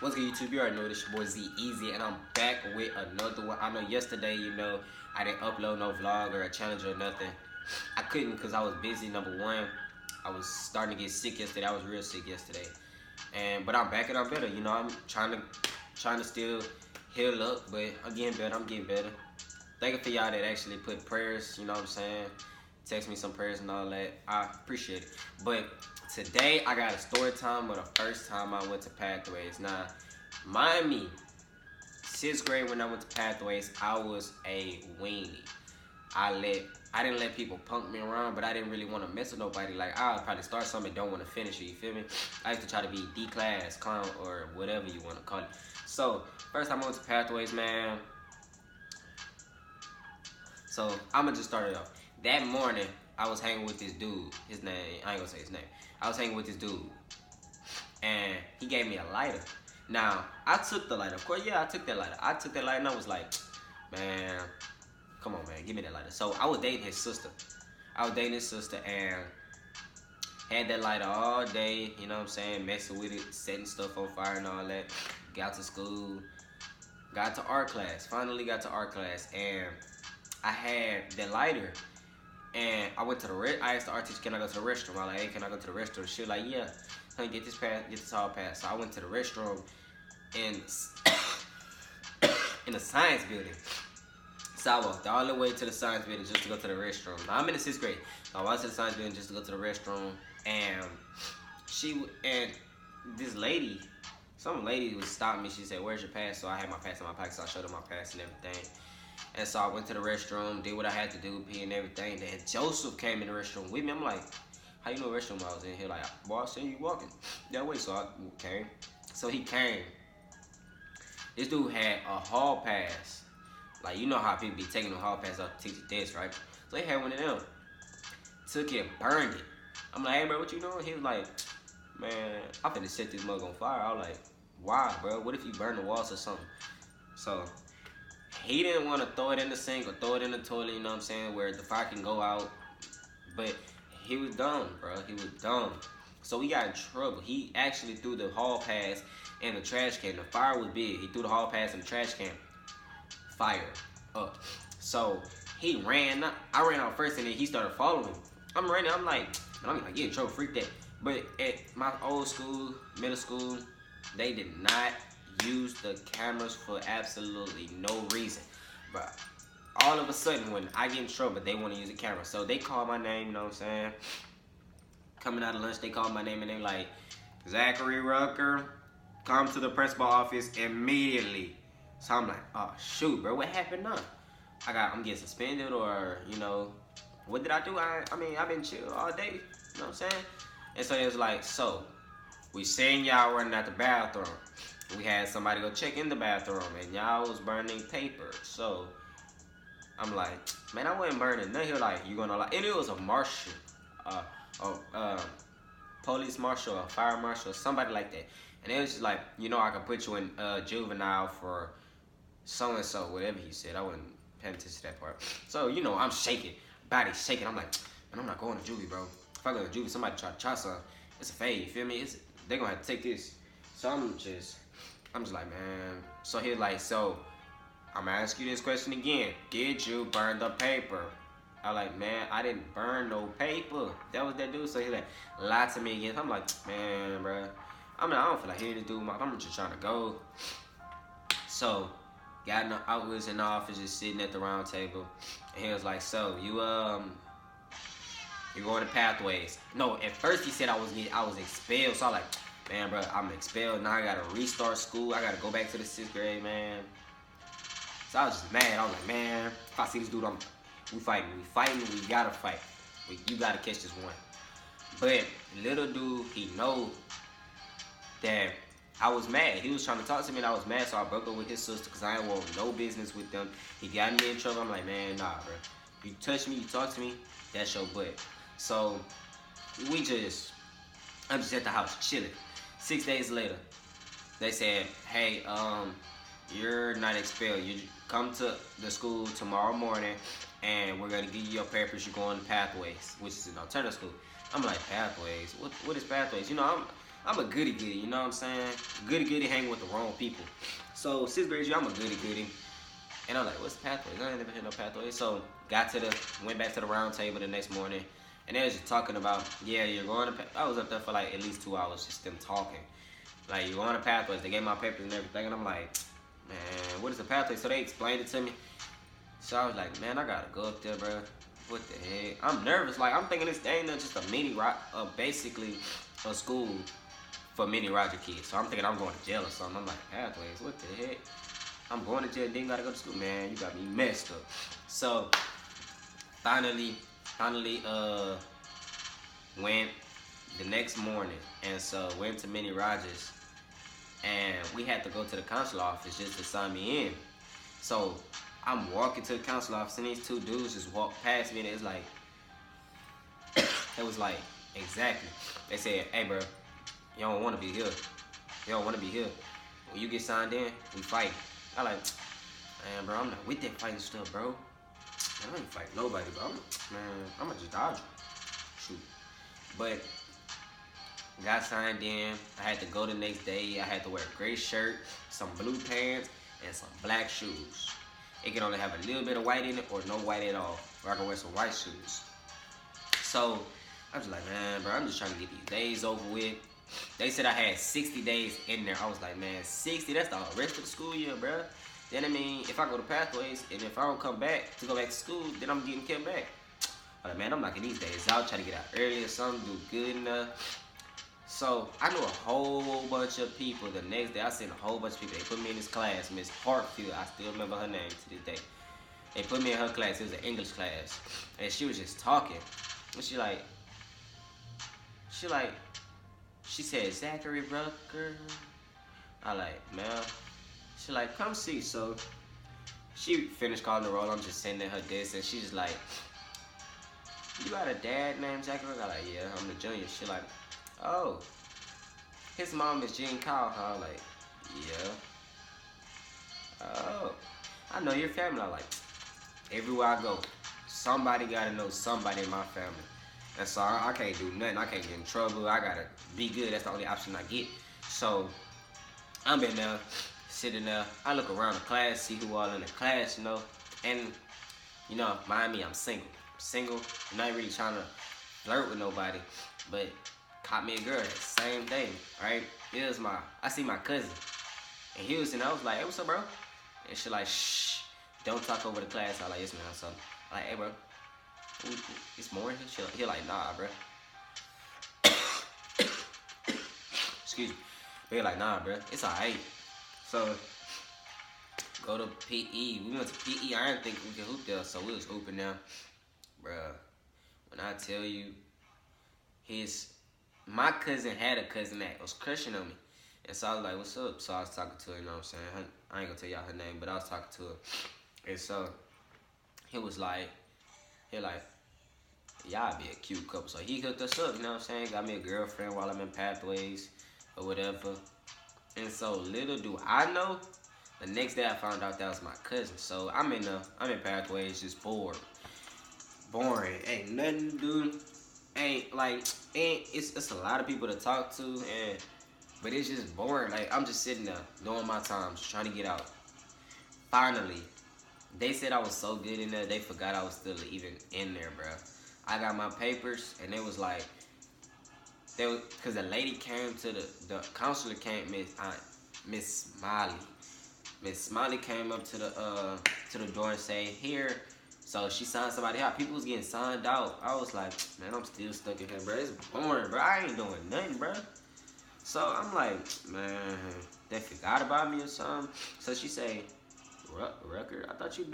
What's good, YouTube? You already know this your boy Z Easy, and I'm back with another one. I know yesterday, I didn't upload no vlog or a challenge or nothing. I couldn't because I was busy. Number one, I was starting to get sick yesterday. I was real sick yesterday, but I'm back and I'm better. I'm trying to still heal up, but I'm getting better. I'm getting better. Thank you for y'all that actually put prayers. You know what I'm saying? Text me some prayers and all that. I appreciate it. But today I got a story time of the first time I went to Pathways. Now, mind me, 6th grade when I went to Pathways, I was a weenie. I didn't let people punk me around, but I didn't really want to mess with nobody. Like, I'll probably start something and don't want to finish it, you feel me? I used to try to be D-class, clown, or whatever you want to call it. So, first time I went to Pathways, man. So, I'm going to just start it off. That morning, I was hanging with this dude. His name, I ain't gonna say his name. I was hanging with this dude. And he gave me a lighter. Now, I took the lighter. Of course, yeah, I took that lighter. I took that lighter and I was like, man, come on, man, give me that lighter. So, I was dating his sister. And had that lighter all day, you know what I'm saying? Messing with it, setting stuff on fire and all that. Got to school. Got to art class. Finally got to art class. And I had that lighter. And I went to I asked the art teacher, can I go to the restroom? I was like, hey, can I go to the restroom? She was like, yeah. Honey, get this hall pass. So I went to the restroom in the science building. So I walked all the way to the science building just to go to the restroom. Now I'm in the 6th grade. So I walked to the science building just to go to the restroom. And this lady, some lady was stopping me. She said, where's your pass? So I had my pass in my pocket, so I showed her my pass and everything. And so I went to the restroom, did what I had to do, pee and everything. Then Joseph came in the restroom with me. I'm like, how you know the restroom I was in? He like, boy, I seen you walking that way. So I came. So he came. This dude had a hall pass. Like, you know how people be taking the hall pass off the teacher's desk, right? So he had one of them. Took it, burned it. I'm like, hey, bro, what you doing? He was like, man, I'm finna set this mug on fire. I was like, why, bro? What if you burn the walls or something? So he didn't want to throw it in the sink or throw it in the toilet, you know what I'm saying, where the fire can go out. But he was dumb, bro. He was dumb. So we got in trouble. He actually threw the hall pass in the trash can. The fire was big. He threw the hall pass in the trash can. Fire up. So he ran. I ran out first, and then he started following me. I'm running. I'm like, get in trouble, freak that. But at my old school, middle school, they did not use the cameras for absolutely no reason. But all of a sudden, when I get in trouble, they want to use the camera. So they call my name, you know what I'm saying? Coming out of lunch, they call my name and they're like, Zachary Rucker, come to the principal office immediately. So I'm like, oh shoot, bro, what happened now? I'm getting suspended, or what did I do? I mean, I've been chill all day, you know what I'm saying? And so it was like, so we seen y'all running out the bathroom. We had somebody go check in the bathroom, and y'all was burning paper. So I'm like, man, I wasn't burning nothing. He was like, you gonna lie? And it was a marshal, police marshal, a fire marshal, somebody like that. And it was just like, I could put you in juvenile for so and so, whatever he said. I wasn't paying attention to that part. So I'm shaking, body shaking. I'm like, man, I'm not going to juvie, bro. If I go to juvie, somebody try something. It's a fade. You feel me? They gonna have to take this. So I'm just like, man. So he's like, so I'm gonna ask you this question again. Did you burn the paper? I like, man, I didn't burn no paper. That was that dude. So he like, lied to me again. I'm like, man, bro. I don't feel like hearing this dude. I'm just trying to go. So I was in the office just sitting at the round table. And he was like, so you going to Pathways? No, at first he said I was expelled. So I like, man, bro, I'm expelled. Now I gotta restart school. I gotta go back to the 6th grade, man. So I was just mad. I was like, man, if I see this dude, we fighting. We gotta fight. You gotta catch this one. But little dude, he know that I was mad. He was trying to talk to me and I was mad, so I broke up with his sister because I ain't want no business with them. He got me in trouble. I'm like, man, nah, bro. You touch me, you talk to me, that's your butt. So I'm just at the house chilling. 6 days later, they said, hey, you're not expelled. You come to the school tomorrow morning and we're gonna give you your papers. You're going to Pathways, which is an alternative school. I'm like, Pathways? What is Pathways? I'm a goody goody, you know what I'm saying? Goody goody hang with the wrong people. So 6th grade year, I'm a goody goody. And I'm like, what's the pathway? I ain't never had no pathway. So went back to the round table the next morning, and they was just talking about, yeah, you're going to. I was up there for like at least 2 hours, just them talking. Like, you're going to pathways. They gave my papers and everything, and I'm like, man, what is the pathway? So they explained it to me. So I was like, man, I gotta go up there, bro. What the heck? I'm nervous. Like, I'm thinking this ain't just a basically a school for mini Roger kids. So I'm thinking I'm going to jail or something. I'm like, pathways, what the heck? I'm going to jail, then gotta go to school. Man, you got me messed up. So finally went the next morning, and so went to Mini Rogers, and we had to go to the council office just to sign me in. So I'm walking to the council office, and these two dudes just walked past me, and it was like, exactly. They said, hey, bro, you don't want to be here. You don't want to be here. When you get signed in, we fight. I like, man, bro, I'm not with that fighting stuff, bro. Man, I ain't fighting nobody, bro. I'm gonna just dodge. Shoot. But got signed in. I had to go the next day. I had to wear a gray shirt, some blue pants, and some black shoes. It can only have a little bit of white in it or no white at all. Or I can wear some white shoes. So I was like, man, bro, I'm just trying to get these days over with. They said I had 60 days in there. I was like, man, 60, that's the rest of the school year, bro. Then, I mean, if I go to Pathways and if I don't come back to go back to school, then I'm getting kept back. But, man, I'm knocking these days out, trying to get out early or something, do good enough. So, I knew a whole bunch of people. The next day, I seen a whole bunch of people. They put me in this class, Miss Hartfield. I still remember her name to this day. They put me in her class. It was an English class. And she was just talking. And she said, Zachary Rucker. I like, man. She like, come see. So she finished calling the roll. I'm just sitting at her desk, and she's like, you got a dad named Zachary Rucker? I like, yeah, I'm the junior. She like, oh, his mom is Jean Kyle. I like, yeah. Oh, I know your family. I like, everywhere I go, somebody gotta know somebody in my family. And so I can't do nothing. I can't get in trouble. I gotta be good. That's the only option I get. So I'm in there, sitting there. I look around the class, see who all in the class, you know. And, you know, mind me, I'm single. I'm not really trying to flirt with nobody. But caught me a girl that same day, right? I see my cousin. And he was in there. I was like, hey, what's up, bro? And she like, shh, don't talk over the class. I like, yes, man, what's up? I like, hey, bro. It's more. He like, nah, bro. Excuse me. But he like, nah, bro. It's alright. So go to PE. We went to PE. I didn't think we could hoop there, so we was hooping there, bruh. When I tell you, my cousin had a cousin that was crushing on me, and so I was like, what's up? So I was talking to her. You know what I'm saying? I ain't gonna tell y'all her name, but I was talking to her, and so he was like, y'all be a cute couple. So he hooked us up, you know what I'm saying? Got me a girlfriend while I'm in Pathways or whatever. And so little do I know, the next day I found out that was my cousin. So I'm in Pathways, just bored. Boring. Ain't nothing to do. It's a lot of people to talk to, but it's just boring. Like, I'm just sitting there doing my time, just trying to get out. Finally, they said I was so good in there, they forgot I was still even in there, bro. I got my papers, and it was like, because the lady came to the counselor came, Miss Smiley. Miss Smiley came up to the door and said, here. So she signed somebody out. People was getting signed out. I was like, man, I'm still stuck in here, bro. It's boring, bro. I ain't doing nothing, bro. So I'm like, man, they forgot about me or something. So she say, Rucker, I thought you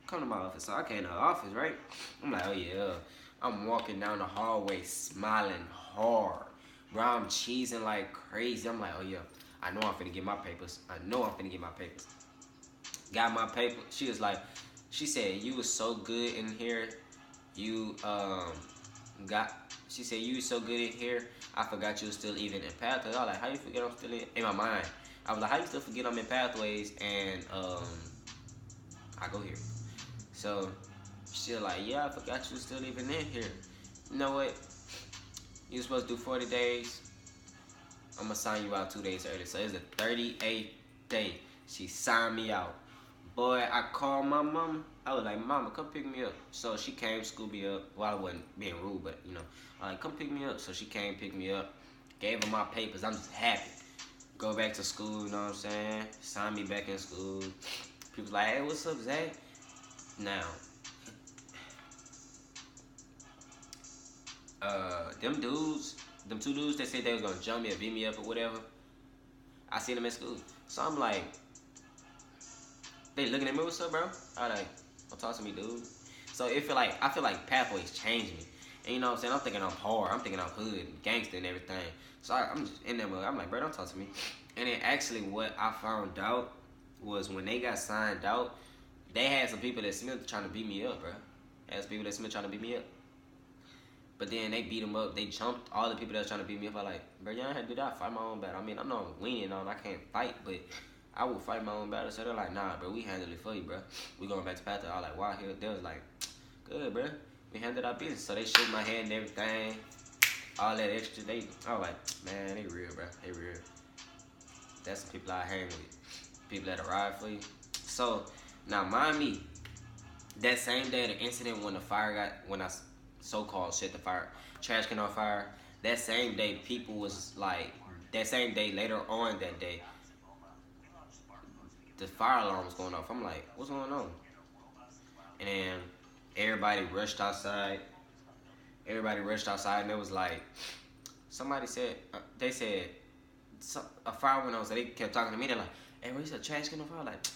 come to my office. So I came to the office, right? I'm like, oh yeah. I'm walking down the hallway smiling hard. Bro, I'm cheesing like crazy. I'm like, oh yeah, I know I'm finna get my papers. Got my paper. She said, you was so good in here. She said, you was so good in here, I forgot you was still even in Pathways. I was like, how you forget I'm still in my mind? I was like, how you still forget I'm in Pathways and I go here? So she was like, yeah, I forgot you was still even in here. You know what? You was supposed to do 40 days. I'm gonna sign you out 2 days early. So it's the 38th day. She signed me out. Boy, I called my mama. I was like, Mama, come pick me up. So she came, scooped me up. Well, I wasn't being rude, but you know, I was like, come pick me up. So she came, pick me up, gave her my papers. I'm just happy. Go back to school, you know what I'm saying? Sign me back in school. People's like, hey, what's up, Zach? Now, them dudes, them two dudes that said they was gonna jump me or beat me up or whatever, I seen them at school. So I'm like, they looking at me, what's up, bro? I like, don't talk to me, dude. So I feel like pathways change me. And you know what I'm saying? I'm thinking I'm hard. I'm thinking I'm hood, gangster and everything. So I'm just in there, I'm like, bro, don't talk to me. And then actually what I found out was when they got signed out, they had some people that Smith trying to beat me up, bro. Had some people that Smith trying to beat me up. But then they beat them up. They jumped all the people that was trying to beat me up. I like, bro, y'all had to do that. I fight my own battle. I mean, I know I'm winning on. I can't fight, but I will fight my own battle. So they're like, nah, bro, we handled it for you, bro. We going back to Pathway. I was like, wow, they was like, good, bro. We handled our business. So they shook my hand and everything. All that extra. I was like, man, they real, bro. They real. That's the people I hang with. People that ride for you. So now, mind me, that same day, the incident when I so-called set the trash can on fire, that same day, people was like, that same day, later on that day, the fire alarm was going off. I'm like, what's going on? And then everybody rushed outside. And it was like, somebody said, they said, a fire went on, so they kept talking to me. They're like, hey, where's the trash can on fire? Like,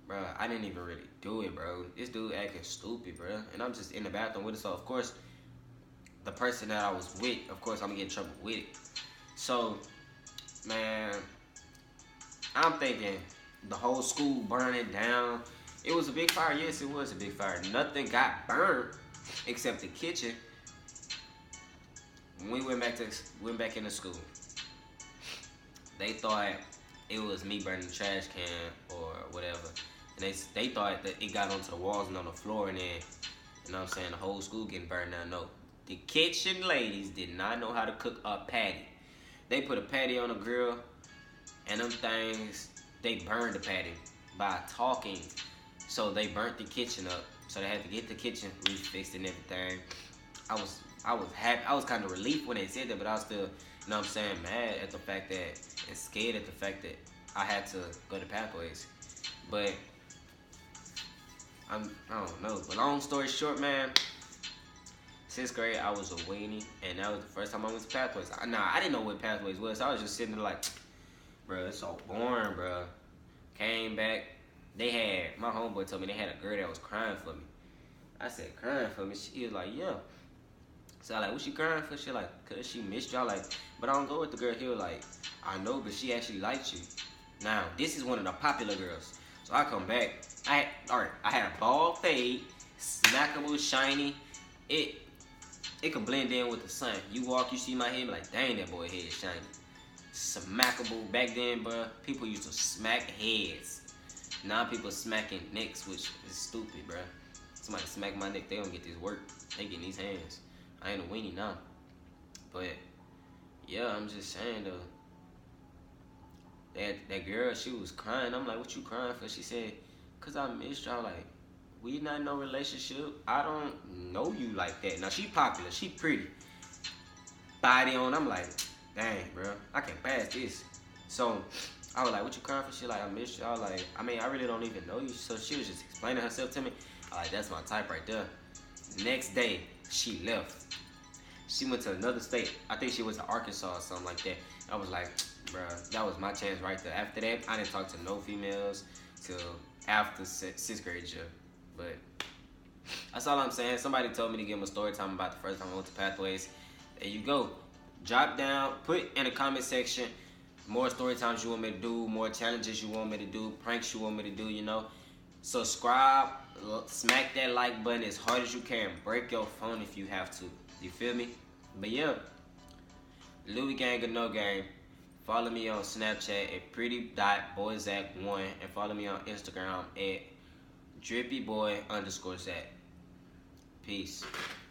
bro, I didn't even really do it, bro. This dude acting stupid, bro. And I'm just in the bathroom with it. So, of course, the person that I was with, of course, I'm going to get in trouble with it. So, man, I'm thinking the whole school burning down. It was a big fire. Yes, it was a big fire. Nothing got burned except the kitchen. When we went back into school, they thought it was me burning the trash can or whatever. And they thought that it got onto the walls and on the floor, and then, you know what I'm saying, the whole school getting burned down. No. The kitchen ladies did not know how to cook a patty. They put a patty on the grill, and them things, they burned the patty by talking. So they burnt the kitchen up. So they had to get the kitchen refixed and everything. I was happy. I was kind of relieved when they said that, but I was still, you know what I'm saying, mad at the fact that, and scared at the fact that I had to go to Pathways. But I don't know. But long story short, man, 6th grade, I was a weenie, and that was the first time I went to Pathways. I didn't know what Pathways was. So I was just sitting there like, bro, it's so boring, bro. Came back, my homeboy told me they had a girl that was crying for me. I said, crying for me? She was like, yeah. So I like, what she crying for? She like, cause she missed y'all. Like, but I don't go with the girl. He was like, I know, but she actually likes you. Now, this is one of the popular girls. So I come back. I had a bald fade, snackable, shiny. It could blend in with the sun. You walk, you see my head, like, dang, that boy head is shiny. Smackable. Back then, bro, people used to smack heads. Now people smacking necks, which is stupid, bro. Somebody smack my neck, they don't get this work. They getting these hands. I ain't a weenie now. But, yeah, I'm just saying, though. That girl, she was crying. I'm like, what you crying for? She said, cause I missed y'all. Like, we not in no relationship. I don't know you like that. Now, she popular. She pretty. Body on. I'm like, dang, bro. I can't pass this. So, I was like, what you crying for? She like, I missed y'all. Like, I mean, I really don't even know you. So, she was just explaining herself to me. I like, that's my type right there. Next day, she left. She went to another state. I think she went to Arkansas or something like that. I was like, bruh, that was my chance right there. After that, I didn't talk to no females till after 6th grade year. But that's all I'm saying. Somebody told me to give them a story time about the first time I went to Pathways. There you go. Drop down, put in the comment section more story times you want me to do, more challenges you want me to do, pranks you want me to do, you know. Subscribe, smack that like button as hard as you can. Break your phone if you have to. You feel me? But yeah, Louis Gang or No Gang. Follow me on Snapchat at pretty.boyzack1 and follow me on Instagram at drippyboy_zack. Peace.